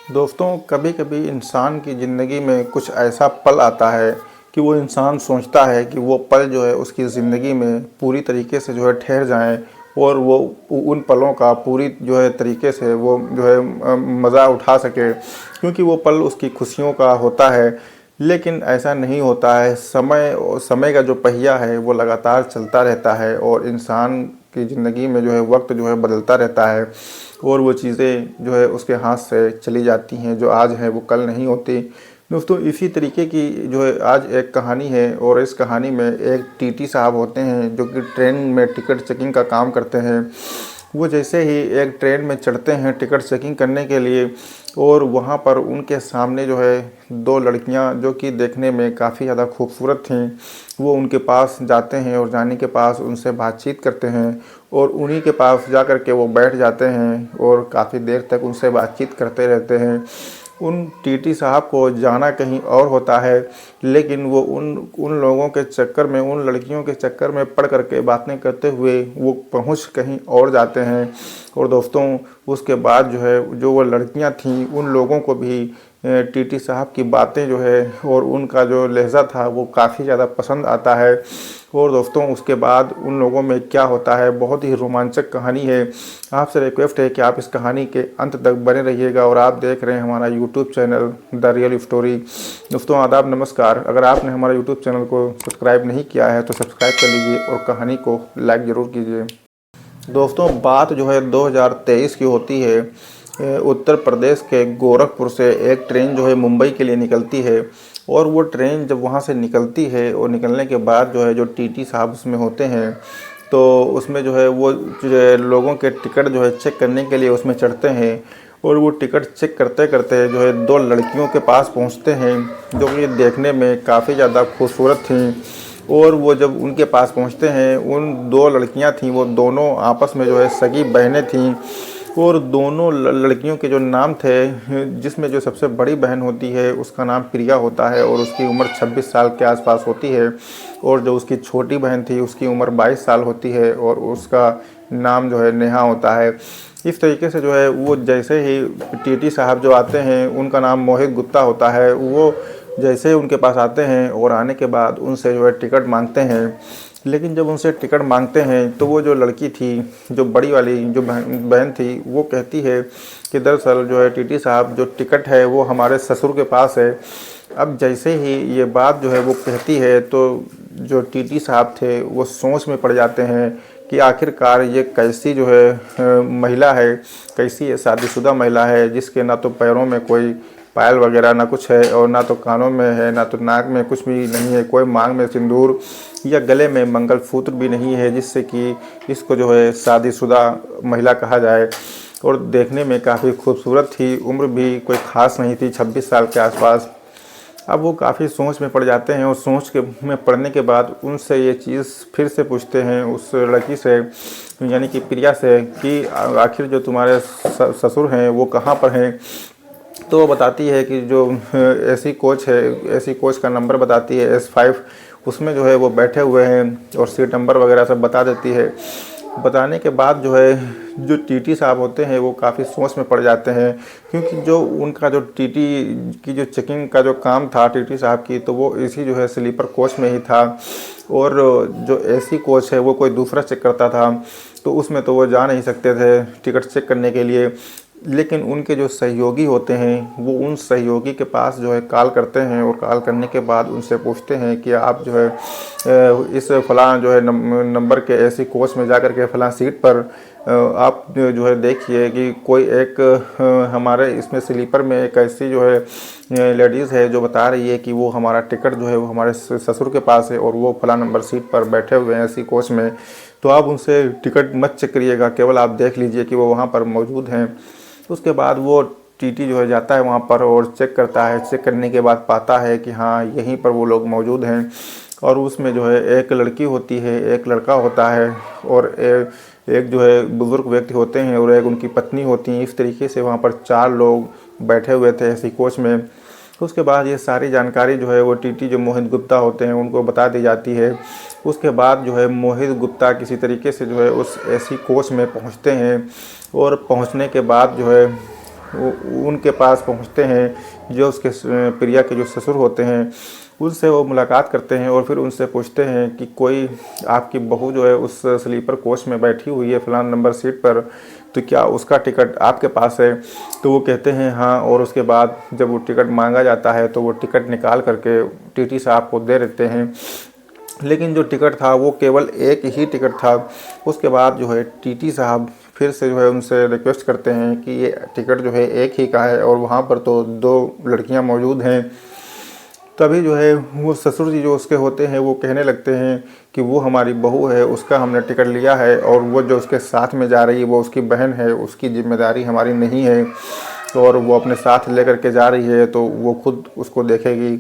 दोस्तों, कभी कभी इंसान की ज़िंदगी में कुछ ऐसा पल आता है कि वो इंसान सोचता है कि वो पल जो है उसकी ज़िंदगी में पूरी तरीके से जो है ठहर जाएं और वो उन पलों का पूरी जो है तरीके से वो जो है मज़ा उठा सके, क्योंकि वो पल उसकी खुशियों का होता है। लेकिन ऐसा नहीं होता है। समय का जो पहिया है वो लगातार चलता रहता है और इंसान की ज़िंदगी में जो है वक्त जो है बदलता रहता है और वो चीज़ें जो है उसके हाथ से चली जाती हैं। जो आज है वो कल नहीं होती। दोस्तों, इसी तरीके की जो है आज एक कहानी है और इस कहानी में एक टीटी साहब होते हैं जो कि ट्रेन में टिकट चेकिंग का काम करते हैं। वो जैसे ही एक ट्रेन में चढ़ते हैं टिकट चेकिंग करने के लिए, और वहाँ पर उनके सामने जो है दो लड़कियाँ जो कि देखने में काफ़ी ज़्यादा खूबसूरत थीं, वो उनके पास जाते हैं और जाने के पास उनसे बातचीत करते हैं और उन्हीं के पास जा कर के वो बैठ जाते हैं और काफ़ी देर तक उनसे बातचीत करते रहते हैं। उन टीटी साहब को जाना कहीं और होता है, लेकिन वो उन उन लोगों के चक्कर में, उन लड़कियों के चक्कर में पड़ करके बातें करते हुए वो पहुंच कहीं और जाते हैं। और दोस्तों, उसके बाद जो है जो वो लड़कियां थीं उन लोगों को भी टीटी साहब की बातें जो है और उनका जो लहज़ा था वो काफ़ी ज़्यादा पसंद आता है। और दोस्तों, उसके बाद उन लोगों में क्या होता है, बहुत ही रोमांचक कहानी है। आपसे रिक्वेस्ट है कि आप इस कहानी के अंत तक बने रहिएगा और आप देख रहे हैं हमारा YouTube channel the real story. दोस्तों, आदाब, नमस्कार। अगर आपने हमारा यूट्यूब चैनल को सब्सक्राइब नहीं किया है तो सब्सक्राइब कर लीजिए और कहानी को लाइक ज़रूर कीजिए। दोस्तों, बात जो है 2023 की होती है। उत्तर प्रदेश के गोरखपुर से एक ट्रेन जो है मुंबई के लिए निकलती है और वो ट्रेन जब वहाँ से निकलती है और निकलने के बाद जो है जो टीटी साहब उसमें होते हैं, तो उसमें जो है वो जो है लोगों के टिकट जो है चेक करने के लिए उसमें चढ़ते हैं और वो टिकट चेक करते करते जो है दो लड़कियों के पास पहुँचते हैं जो कि देखने में काफ़ी ज़्यादा खूबसूरत थीं। और वो जब उनके पास पहुंचते हैं, उन दो लड़कियां थीं, वो दोनों आपस में जो है सगी बहनें थीं और दोनों लड़कियों के जो नाम थे, जिसमें जो सबसे बड़ी बहन होती है उसका नाम प्रिया होता है और उसकी उम्र 26 साल के आसपास होती है, और जो उसकी छोटी बहन थी उसकी उम्र 22 साल होती है और उसका नाम जो है नेहा होता है। इस तरीके से जो है वो जैसे ही टीटी साहब जो आते हैं, उनका नाम मोहित गुप्ता होता है, वो जैसे ही उनके पास आते हैं और आने के बाद उनसे जो है टिकट मांगते हैं। लेकिन जब उनसे टिकट मांगते हैं तो वो जो लड़की थी, जो बड़ी वाली जो बहन थी, वो कहती है कि दरअसल जो है टीटी साहब, जो टिकट है वो हमारे ससुर के पास है। अब जैसे ही ये बात जो है वो कहती है तो जो टीटी साहब थे वो सोच में पड़ जाते हैं कि आखिरकार ये कैसी जो है महिला है, कैसी ये शादीशुदा महिला है जिसके ना तो पैरों में कोई पायल वगैरह ना कुछ है और ना तो कानों में है, ना तो नाक में कुछ भी नहीं है, कोई मांग में सिंदूर या गले में मंगलसूत्र भी नहीं है जिससे कि इसको जो है शादीशुदा महिला कहा जाए। और देखने में काफ़ी खूबसूरत थी, उम्र भी कोई ख़ास नहीं थी, 26 साल के आसपास। अब वो काफ़ी सोच में पड़ जाते हैं और सोच के में पड़ने के बाद उनसे ये चीज़ फिर से पूछते हैं, उस लड़की से यानी कि प्रिया से, कि आखिर जो तुम्हारे ससुर हैं वो कहाँ पर हैं। तो वो बताती है कि जो एसी कोच है, एसी कोच का नंबर बताती है S5, उसमें जो है वो बैठे हुए हैं और सीट नंबर वगैरह सब बता देती है। बताने के बाद जो है जो टीटी साहब होते हैं वो काफ़ी सोच में पड़ जाते हैं, क्योंकि जो उनका जो टीटी की जो चेकिंग का जो काम था टीटी साहब की, तो वो इसी जो है स्लीपर कोच में ही था और जो एसी कोच है वो कोई दूसरा चेक करता था, तो उसमें तो वो जा नहीं सकते थे टिकट चेक करने के लिए। लेकिन उनके जो सहयोगी होते हैं वो उन सहयोगी के पास जो है कॉल करते हैं और कॉल करने के बाद उनसे पूछते हैं कि आप जो है इस फलां जो है नंबर के ऐसी कोच में जाकर के फलां सीट पर आप जो है देखिए कि कोई एक हमारे इसमें स्लीपर में एक ऐसी जो है लेडीज़ है जो बता रही है कि वो हमारा टिकट जो है वो हमारे ससुर के पास है और वो फलां नंबर सीट पर बैठे हुए हैं ऐसी कोच में, तो आप उनसे टिकट मत चेक करिएगा, केवल आप देख लीजिए कि वो वहाँ पर मौजूद हैं। उसके बाद वो टीटी जो है जाता है वहाँ पर और चेक करता है। चेक करने के बाद पाता है कि हाँ, यहीं पर वो लोग मौजूद हैं और उसमें जो है एक लड़की होती है, एक लड़का होता है और एक जो है बुज़ुर्ग व्यक्ति होते हैं और एक उनकी पत्नी होती हैं। इस तरीके से वहाँ पर 4 लोग बैठे हुए थे ऐसी कोच में। उसके बाद ये सारी जानकारी जो है वो टीटी जो मोहित गुप्ता होते हैं उनको बता दी जाती है। उसके बाद जो है मोहित गुप्ता किसी तरीके से जो है उस एसी कोच में पहुंचते हैं और पहुंचने के बाद जो है उनके पास पहुंचते हैं, जो उसके प्रिया के जो ससुर होते हैं उनसे वो मुलाकात करते हैं और फिर उनसे पूछते हैं कि कोई आपकी बहू जो है उस स्लीपर कोच में बैठी हुई है फलान नंबर सीट पर, तो क्या उसका टिकट आपके पास है? तो वो कहते हैं हाँ। और उसके बाद जब वो टिकट मांगा जाता है तो वो टिकट निकाल करके टीटी साहब को दे देते हैं। लेकिन जो टिकट था वो केवल एक ही टिकट था। उसके बाद जो है टीटी साहब फिर से जो है उनसे रिक्वेस्ट करते हैं कि ये टिकट जो है एक ही का है और वहाँ पर तो 2 लड़कियाँ मौजूद हैं। तभी जो है वो ससुर जी जो उसके होते हैं वो कहने लगते हैं कि वो हमारी बहू है, उसका हमने टिकट लिया है और वो जो उसके साथ में जा रही है वो उसकी बहन है, उसकी जिम्मेदारी हमारी नहीं है और वो अपने साथ लेकर के जा रही है तो वो खुद उसको देखेगी।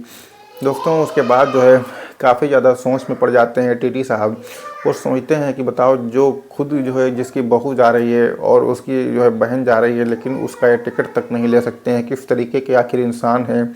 दोस्तों उसके बाद जो है काफ़ी ज़्यादा सोच में पड़ जाते हैं टीटी साहब और सोचते हैं कि बताओ, जो खुद जो है जिसकी बहू जा रही है और उसकी जो है बहन जा रही है लेकिन उसका ये टिकट तक नहीं ले सकते हैं, किस तरीके के आखिर इंसान हैं।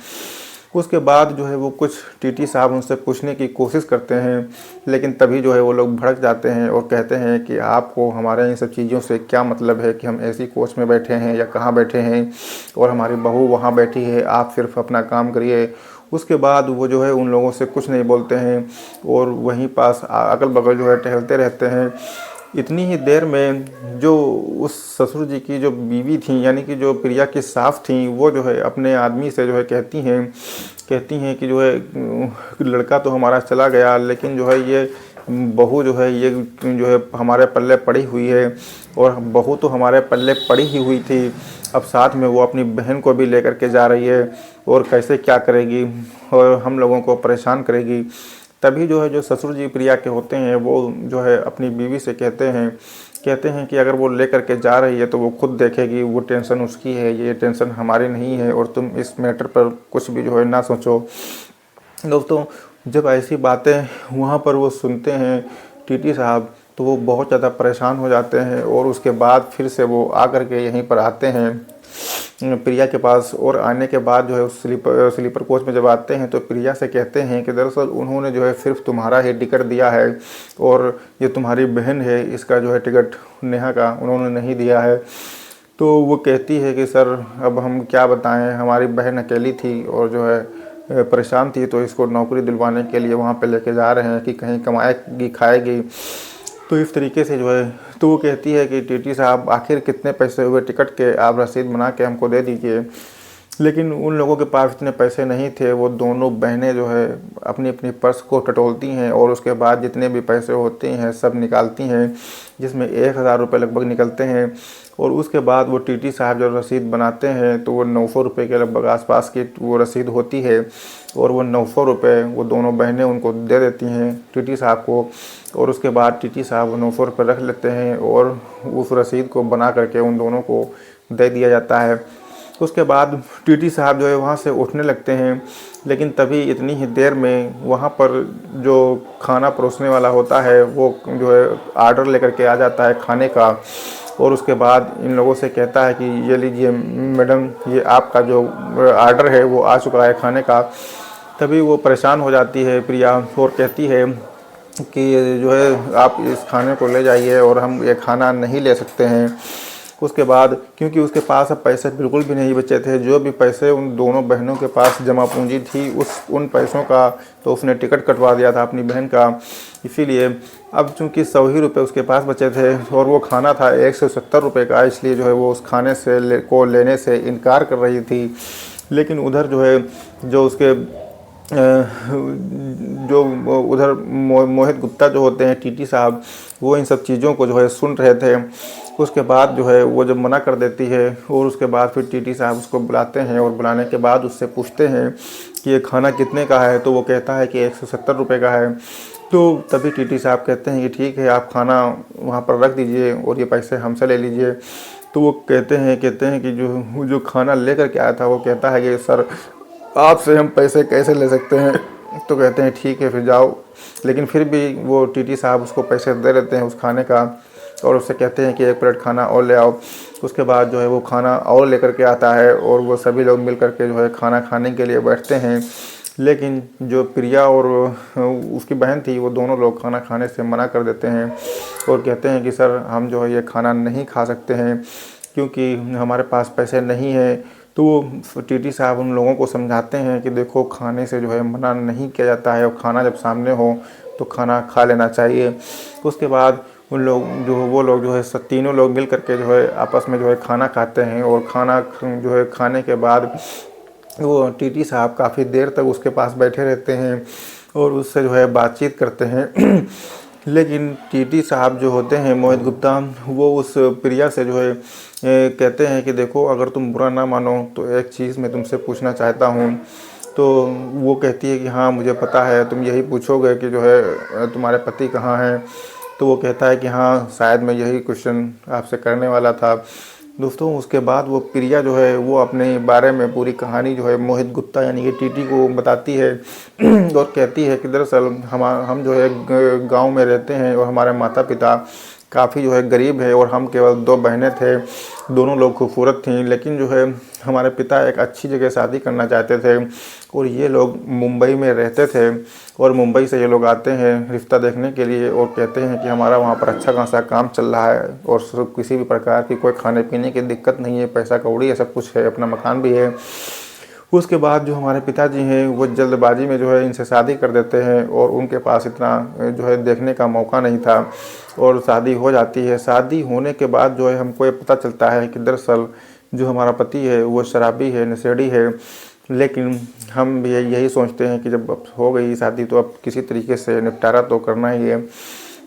उसके बाद जो है वो कुछ टीटी साहब उनसे पूछने की कोशिश करते हैं, लेकिन तभी जो है वो लोग भड़क जाते हैं और कहते हैं कि आपको हमारे इन सब चीज़ों से क्या मतलब है कि हम ऐसी कोच में बैठे हैं या कहाँ बैठे हैं और हमारी बहू वहाँ बैठी है, आप सिर्फ अपना काम करिए। उसके बाद वो जो है उन लोगों से कुछ नहीं बोलते हैं और वहीं पास अगल बगल जो है टहलते रहते हैं। इतनी ही देर में जो उस ससुर जी की जो बीवी थी यानी कि जो प्रिया की सास थी वो जो है अपने आदमी से जो है कहती हैं कि जो है लड़का तो हमारा चला गया लेकिन जो है ये बहू जो है ये जो है हमारे पल्ले पड़ी हुई है और बहू तो हमारे पल्ले पड़ी ही हुई थी, अब साथ में वो अपनी बहन को भी लेकर के जा रही है और कैसे क्या करेगी और हम लोगों को परेशान करेगी। तभी जो है जो ससुर जी प्रिया के होते हैं वो जो है अपनी बीवी से कहते हैं कि अगर वो लेकर के जा रही है तो वो खुद देखेगी, वो टेंशन उसकी है, ये टेंशन हमारी नहीं है और तुम इस मैटर पर कुछ भी जो है ना सोचो। दोस्तों जब ऐसी बातें वहाँ पर वो सुनते हैं टीटी साहब तो वो बहुत ज़्यादा परेशान हो जाते हैं और उसके बाद फिर से वो आकर के यहीं पर आते हैं प्रिया के पास। और आने के बाद जो है उस स्लीपर कोच में जब आते हैं तो प्रिया से कहते हैं कि दरअसल उन्होंने जो है सिर्फ तुम्हारा ही टिकट दिया है और ये तुम्हारी बहन है, इसका जो है टिकट नेहा का उन्होंने नहीं दिया है। तो वो कहती है कि सर अब हम क्या बताएं, हमारी बहन अकेली थी और जो है परेशान थी तो इसको नौकरी दिलवाने के लिए वहाँ पे लेके जा रहे हैं कि कहीं कमाएगी खाएगी। तो इस तरीके से जो है तो वो कहती है कि टीटी साहब आखिर कितने पैसे हुए टिकट के, आप रसीद बना के हमको दे दीजिए। लेकिन उन लोगों के पास इतने पैसे नहीं थे। वो दोनों बहनें जो है अपनी अपनी पर्स को टटोलती हैं और उसके बाद जितने भी पैसे होते हैं सब निकालती हैं, जिसमें 1000 रुपये लगभग निकलते हैं। और उसके बाद वो टीटी साहब जब रसीद बनाते हैं तो वो 900 रुपये के लगभग आसपास की वो रसीद होती है और वो 900 रुपये वो दोनों बहनें उनको दे देती हैं टीटी साहब को। और उसके बाद टीटी साहब वो 900 रुपये रख लेते हैं और उस रसीद को बना करके उन दोनों को दे दिया जाता है। उसके बाद टीटी साहब जो है वहाँ से उठने लगते हैं, लेकिन तभी इतनी ही देर में वहाँ पर जो खाना परोसने वाला होता है वो जो है आर्डर लेकर के आ जाता है खाने का। और उसके बाद इन लोगों से कहता है कि ये लीजिए मैडम, ये आपका जो आर्डर है वो आ चुका है खाने का। तभी वो परेशान हो जाती है प्रिया और कहती है कि जो है आप इस खाने को ले जाइए और हम ये खाना नहीं ले सकते हैं। उसके बाद क्योंकि उसके पास अब पैसे बिल्कुल भी नहीं बचे थे, जो भी पैसे उन दोनों बहनों के पास जमा पूंजी थी उन पैसों का तो उसने टिकट कटवा दिया था अपनी बहन का। इसीलिए अब चूंकि 100 ही रुपये उसके पास बचे थे और वो खाना था 170 रुपये का, इसलिए जो है वो उस खाने से लेने से इनकार कर रही थी। लेकिन उधर जो है जो उसके जो उधर मोहित गुप्ता जो होते हैं टीटी साहब, वो इन सब चीज़ों को जो है सुन रहे थे। उसके बाद जो है वो जब मना कर देती है और उसके बाद फिर टीटी साहब उसको बुलाते हैं और बुलाने के बाद उससे पूछते हैं कि ये खाना कितने का है, तो वो कहता है कि 170 रुपये का है। तो तभी टीटी साहब कहते हैं कि ठीक है, आप खाना वहाँ पर रख दीजिए और ये पैसे हमसे ले लीजिए। तो वो कहते हैं कि जो खाना लेकर के आया था वो कहता है कि सर आपसे हम पैसे कैसे ले सकते हैं। तो कहते हैं ठीक है फिर जाओ। लेकिन फिर भी वो टीटी साहब उसको पैसे दे देते हैं उस खाने का और उससे कहते हैं कि 1 प्लेट खाना और ले आओ। उसके बाद जो है वो खाना और लेकर के आता है और वो सभी लोग मिल कर के जो है खाना खाने के लिए बैठते हैं। लेकिन जो प्रिया और उसकी बहन थी वो दोनों लोग खाना खाने से मना कर देते हैं और कहते हैं कि सर हम जो है ये खाना नहीं खा सकते हैं, क्योंकि हमारे पास पैसे नहीं है। तो वो टीटी साहब उन लोगों को समझाते हैं कि देखो खाने से जो है मना नहीं किया जाता है, और खाना जब सामने हो तो खाना खा लेना चाहिए। उसके बाद उन लोग वो लोग जो है तीनों लोग मिल करके जो है आपस में जो है खाना खाते हैं, और खाना जो है खाने के बाद वो टीटी साहब काफ़ी देर तक उसके पास बैठे रहते हैं और उससे जो है बातचीत करते हैं। लेकिन टीटी साहब जो होते हैं मोहित गुप्ता, वो उस प्रिया से जो है कहते हैं कि देखो अगर तुम बुरा ना मानो तो एक चीज़ मैं तुमसे पूछना चाहता हूँ। तो वो कहती है कि हाँ मुझे पता है, तुम यही पूछोगे कि जो है तुम्हारे पति कहाँ हैं। तो वो कहता है कि हाँ शायद मैं यही क्वेश्चन आपसे करने वाला था। दोस्तों उसके बाद वो प्रिया जो है वो अपने बारे में पूरी कहानी जो है मोहित गुप्ता यानी कि टीटी को बताती है और कहती है कि दरअसल हम जो है गांव में रहते हैं और हमारे माता पिता काफ़ी जो है गरीब है, और हम केवल 2 बहनें थे। दोनों लोग खूबसूरत थीं, लेकिन जो है हमारे पिता एक अच्छी जगह शादी करना चाहते थे, और ये लोग मुंबई में रहते थे, और मुंबई से ये लोग आते हैं रिश्ता देखने के लिए और कहते हैं कि हमारा वहाँ पर अच्छा खासा काम चल रहा है और किसी भी प्रकार की कोई खाने पीने की दिक्कत नहीं है, पैसा कौड़ी है, सब कुछ है, अपना मकान भी है। उसके बाद जो हमारे पिताजी हैं वो जल्दबाजी में जो है इनसे शादी कर देते हैं, और उनके पास इतना जो है देखने का मौका नहीं था, और शादी हो जाती है। शादी होने के बाद जो है हमको ये पता चलता है कि दरअसल जो हमारा पति है वो शराबी है, नशेड़ी है। लेकिन हम भी यही सोचते हैं कि जब अब हो गई शादी तो अब किसी तरीके से निपटारा तो करना ही है।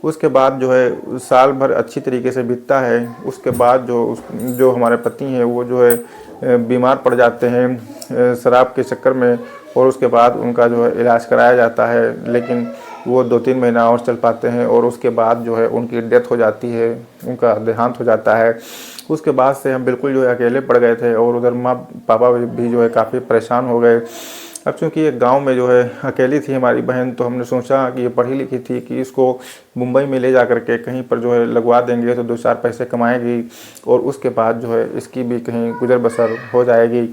उसके बाद जो है साल भर अच्छी तरीके से बीतता है। उसके बाद जो हमारे पति हैं वो जो है बीमार पड़ जाते हैं शराब के चक्कर में, और उसके बाद उनका जो है इलाज कराया जाता है, लेकिन वो 2-3 महीना और चल पाते हैं, और उसके बाद जो है उनकी डेथ हो जाती है, उनका देहांत हो जाता है। उसके बाद से हम बिल्कुल जो है अकेले पड़ गए थे, और उधर माँ पापा भी जो है काफ़ी परेशान हो गए। अब चूँकि एक गांव में जो है अकेली थी हमारी बहन, तो हमने सोचा कि ये पढ़ी लिखी थी कि इसको मुंबई में ले जा करके कहीं पर जो है लगवा देंगे तो 2-4 पैसे कमाएगी, और उसके बाद जो है इसकी भी कहीं गुजर बसर हो जाएगी।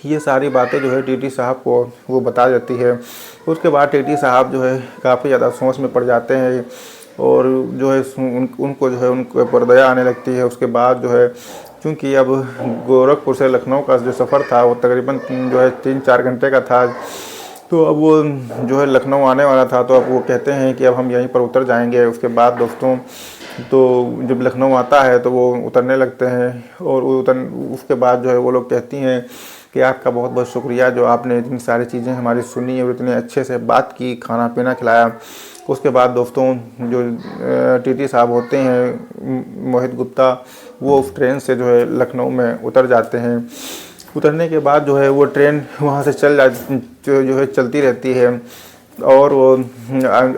ये सारी बातें जो है टीटी साहब को वो बता देती है। उसके बाद टीटी साहब जो है काफ़ी ज़्यादा सोच में पड़ जाते हैं, और जो है उनको जो है उनके ऊपर दया आने लगती है। उसके बाद जो है क्योंकि अब गोरखपुर से लखनऊ का जो सफ़र था वो तकरीबन जो है 3-4 घंटे का था, तो अब वो जो है लखनऊ आने वाला था, तो अब वो कहते हैं कि अब हम यहीं पर उतर जाएंगे। उसके बाद दोस्तों तो जब लखनऊ आता है तो वो उतरने लगते हैं, और उसके बाद जो है वो लोग कहती हैं कि आपका बहुत बहुत शुक्रिया जो आपने इतनी सारी चीज़ें हमारी सुनी और इतने अच्छे से बात की, खाना पीना खिलाया। उसके बाद दोस्तों जो टीटी साहब होते हैं मोहित गुप्ता, वो उस ट्रेन से जो है लखनऊ में उतर जाते हैं। उतरने के बाद जो है वो ट्रेन वहाँ से जो है चलती रहती है, और वो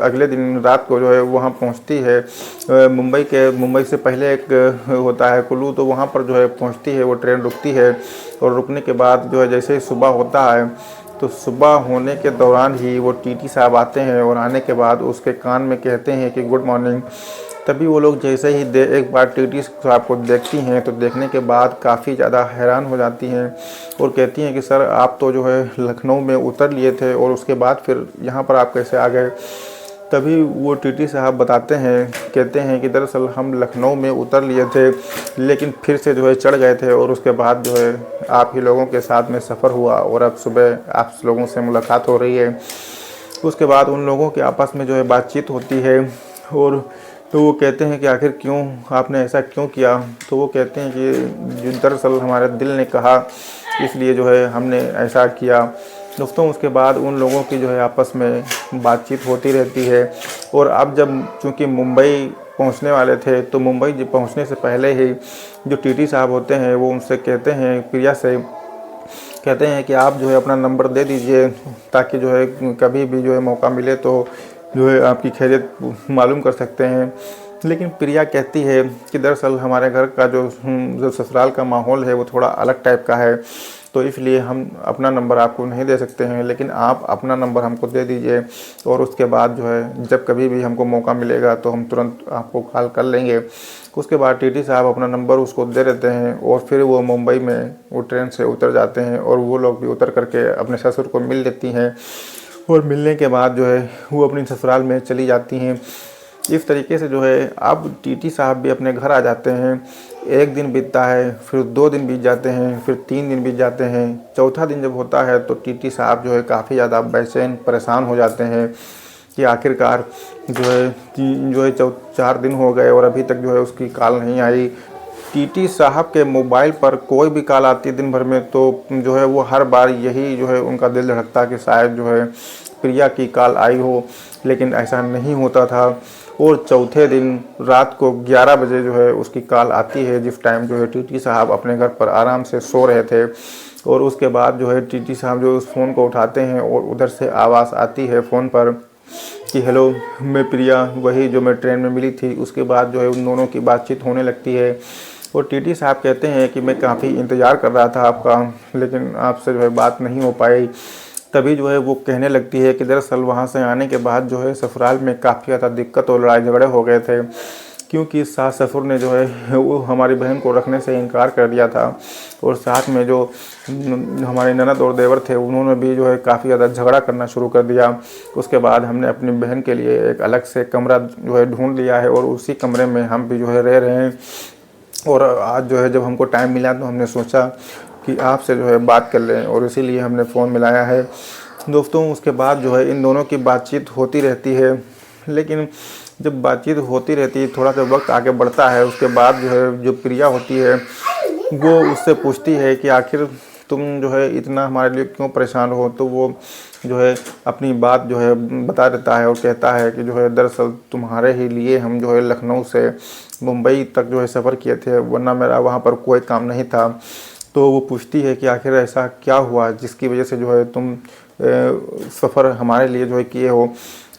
अगले दिन रात को जो है वहाँ पहुँचती है। मुंबई से पहले एक होता है कुल्लू, तो वहाँ पर जो है पहुँचती है, वो ट्रेन रुकती है, और रुकने के बाद जो है जैसे ही सुबह होता है तो सुबह होने के दौरान ही वो टीटी साहब आते हैं, और आने के बाद उसके कान में कहते हैं कि गुड मॉर्निंग। तभी वो लोग जैसे ही एक बार टीटी साहब को देखती हैं तो देखने के बाद काफ़ी ज़्यादा हैरान हो जाती हैं, और कहती हैं कि सर आप तो जो है लखनऊ में उतर लिए थे और उसके बाद फिर यहाँ पर आप कैसे आ गए। तभी वो टीटी साहब बताते हैं, कहते हैं कि दरअसल हम लखनऊ में उतर लिए थे, लेकिन फिर से जो है चढ़ गए थे, और उसके बाद जो है आप ही लोगों के साथ में सफ़र हुआ, और अब सुबह आप लोगों से मुलाकात हो रही है। उसके बाद उन लोगों के आपस में जो है बातचीत होती है, और तो वो कहते हैं कि आखिर क्यों आपने ऐसा क्यों किया। तो वो कहते हैं कि दरअसल हमारे दिल ने कहा, इसलिए जो है हमने ऐसा किया। दोस्तों उसके बाद उन लोगों की जो है आपस में बातचीत होती रहती है, और अब जब चूँकि मुंबई पहुंचने वाले थे, तो मुंबई पहुंचने से पहले ही जो टीटी साहब होते हैं वो उनसे कहते हैं, प्रिया से कहते हैं कि आप जो है अपना नंबर दे दीजिए, ताकि जो है कभी भी जो है मौका मिले तो जो है आपकी खैरियत मालूम कर सकते हैं। लेकिन प्रिया कहती है कि दरअसल हमारे घर का जो ससुराल का माहौल है वो थोड़ा अलग टाइप का है, तो इसलिए हम अपना नंबर आपको नहीं दे सकते हैं, लेकिन आप अपना नंबर हमको दे दीजिए, और उसके बाद जो है जब कभी भी हमको मौका मिलेगा तो हम तुरंत आपको कॉल कर लेंगे। उसके बाद टीटी साहब अपना नंबर उसको दे देते हैं, और फिर वो मुंबई में वो ट्रेन से उतर जाते हैं, और वो लोग भी उतर करके अपने ससुर को मिल लेती हैं, और मिलने के बाद जो है वो अपनी ससुराल में चली जाती हैं। इस तरीके से जो है अब टीटी साहब भी अपने घर आ जाते हैं। एक दिन बीतता है, फिर 2 दिन बीत जाते हैं, फिर 3 दिन बीत जाते हैं। चौथा दिन जब होता है तो टीटी साहब जो है काफ़ी ज़्यादा बेचैन परेशान हो जाते हैं कि आखिरकार जो है 4 दिन हो गए और अभी तक जो है उसकी कॉल नहीं आई। टीटी साहब के मोबाइल पर कोई भी कॉल आती है दिन भर में तो जो है वो हर बार यही जो है उनका दिल धड़कता कि शायद जो है प्रिया की कॉल आई हो, लेकिन ऐसा नहीं होता था। और चौथे दिन रात को 11 बजे जो है उसकी कॉल आती है, जिस टाइम जो है टीटी साहब अपने घर पर आराम से सो रहे थे। और उसके बाद जो है टीटी साहब जो उस फ़ोन को उठाते हैं और उधर से आवाज़ आती है फ़ोन पर कि हेलो, मैं प्रिया, वही जो मैं ट्रेन में मिली थी। उसके बाद जो है उन दोनों की बातचीत होने लगती है और टीटी साहब कहते हैं कि मैं काफ़ी इंतज़ार कर रहा था आपका, लेकिन आपसे जो है बात नहीं हो पाई। तभी जो है वो कहने लगती है कि दरअसल वहाँ से आने के बाद जो है ससुराल में काफ़ी ज़्यादा दिक्कत और लड़ाई झगड़े हो गए थे, क्योंकि सास ससुर ने जो है वो हमारी बहन को रखने से इनकार कर दिया था। और साथ में जो हमारे ननद और देवर थे उन्होंने भी जो है काफ़ी ज़्यादा झगड़ा करना शुरू कर दिया। उसके बाद हमने अपनी बहन के लिए एक अलग से कमरा जो है ढूंढ लिया है और उसी कमरे में हम भी जो है रह रहे हैं। और आज जो है जब हमको टाइम मिला तो हमने सोचा कि आपसे जो है बात कर लें और इसीलिए हमने फ़ोन मिलाया है। दोस्तों, उसके बाद जो है इन दोनों की बातचीत होती रहती है, लेकिन जब बातचीत होती रहती है थोड़ा सा वक्त आगे बढ़ता है। उसके बाद जो है जो प्रिया होती है वो उससे पूछती है कि आखिर तुम जो है इतना हमारे लिए क्यों परेशान हो। तो वो जो है अपनी बात जो है बता देता है और कहता है कि जो है दरअसल तुम्हारे ही लिए हम जो है लखनऊ से मुंबई तक जो है सफ़र किए थे, वरना मेरा वहाँ पर कोई काम नहीं था। तो वो पूछती है कि आखिर ऐसा क्या हुआ जिसकी वजह से जो है तुम सफ़र हमारे लिए जो है किए हो।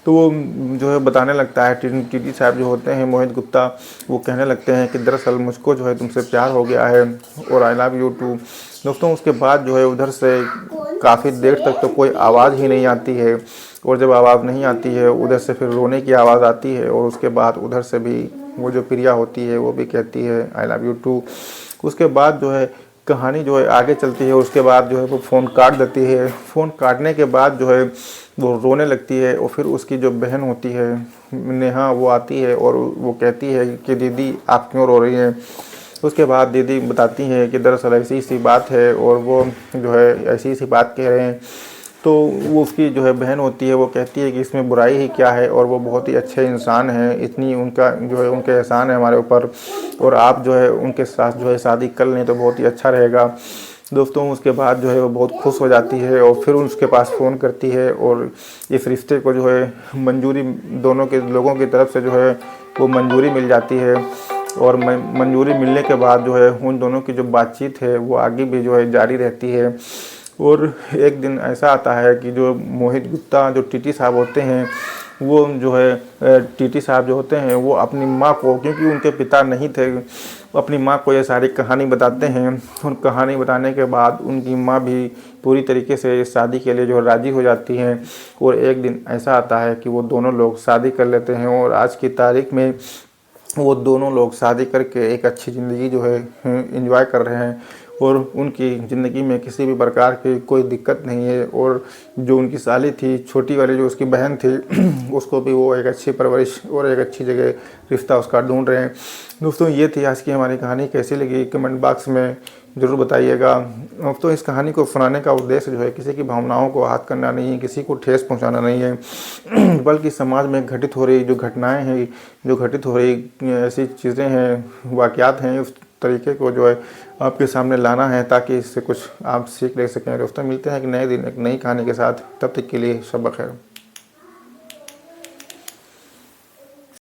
तो वो जो है बताने लगता है, टीटी साहब जो होते हैं मोहित गुप्ता, वो कहने लगते हैं कि दरअसल मुझको जो है तुमसे प्यार हो गया है और आई लव यू टू। दोस्तों, उसके बाद जो है उधर से काफ़ी देर तक तो कोई आवाज़ ही नहीं आती है और जब आवाज़ नहीं आती है उधर से फिर रोने की आवाज़ आती है और उसके बाद उधर से भी वो जो प्रिया होती है वो भी कहती है आई लव यू टू। उसके बाद जो है कहानी जो है आगे चलती है। उसके बाद जो है वो फ़ोन काट देती है। फ़ोन काटने के बाद जो है वो रोने लगती है और फिर उसकी जो बहन होती है नेहा वो आती है और वो कहती है कि दीदी आप क्यों रो रही हैं। उसके बाद दीदी बताती है कि दरअसल ऐसी सी बात है और वो जो है ऐसी सी बात कह रहे हैं। तो वो उसकी जो है बहन होती है वो कहती है कि इसमें बुराई ही क्या है और वो बहुत ही अच्छे इंसान हैं, इतनी उनका जो है उनके एहसान है हमारे ऊपर और आप जो है उनके साथ जो है शादी कर लें तो बहुत ही अच्छा रहेगा। दोस्तों, उसके बाद जो है वो बहुत खुश हो जाती है और फिर उसके पास फ़ोन करती है और इस रिश्ते को जो है मंजूरी दोनों के लोगों की तरफ से जो है वो मंजूरी मिल जाती है। और मंजूरी मिलने के बाद जो है उन दोनों की जो बातचीत है वो आगे भी जो है जारी रहती है। और एक दिन ऐसा आता है कि जो मोहित गुप्ता जो टीटी साहब होते हैं वो जो है टीटी साहब जो होते हैं वो अपनी माँ को, क्योंकि उनके पिता नहीं थे, अपनी माँ को ये सारी कहानी बताते हैं। और कहानी बताने के बाद उनकी माँ भी पूरी तरीके से इस शादी के लिए जो राज़ी हो जाती हैं। और एक दिन ऐसा आता है कि वो दोनों लोग शादी कर लेते हैं और आज की तारीख में वो दोनों लोग शादी करके एक अच्छी ज़िंदगी जो है एंजॉय कर रहे हैं और उनकी ज़िंदगी में किसी भी प्रकार की कोई दिक्कत नहीं है। और जो उनकी साली थी, छोटी वाली जो उसकी बहन थी उसको भी वो एक अच्छी परवरिश और एक अच्छी जगह रिश्ता उसका ढूंढ रहे हैं। दोस्तों, ये थी आज की हमारी कहानी। कैसी लगी कमेंट बॉक्स में ज़रूर बताइएगा। तो इस कहानी को सुनाने का उद्देश्य जो है किसी की भावनाओं को आहत करना नहीं है, किसी को ठेस पहुंचाना नहीं है, बल्कि समाज में घटित हो रही जो घटनाएं हैं, जो घटित हो रही ऐसी चीज़ें हैं, वाक़यात हैं, उस तरीके को जो है आपके सामने लाना है ताकि इससे कुछ आप सीख ले सकें। दोस्तों, मिलते हैं एक नए दिन एक नई कहानी के साथ। तब तक के लिए शब बख़ैर।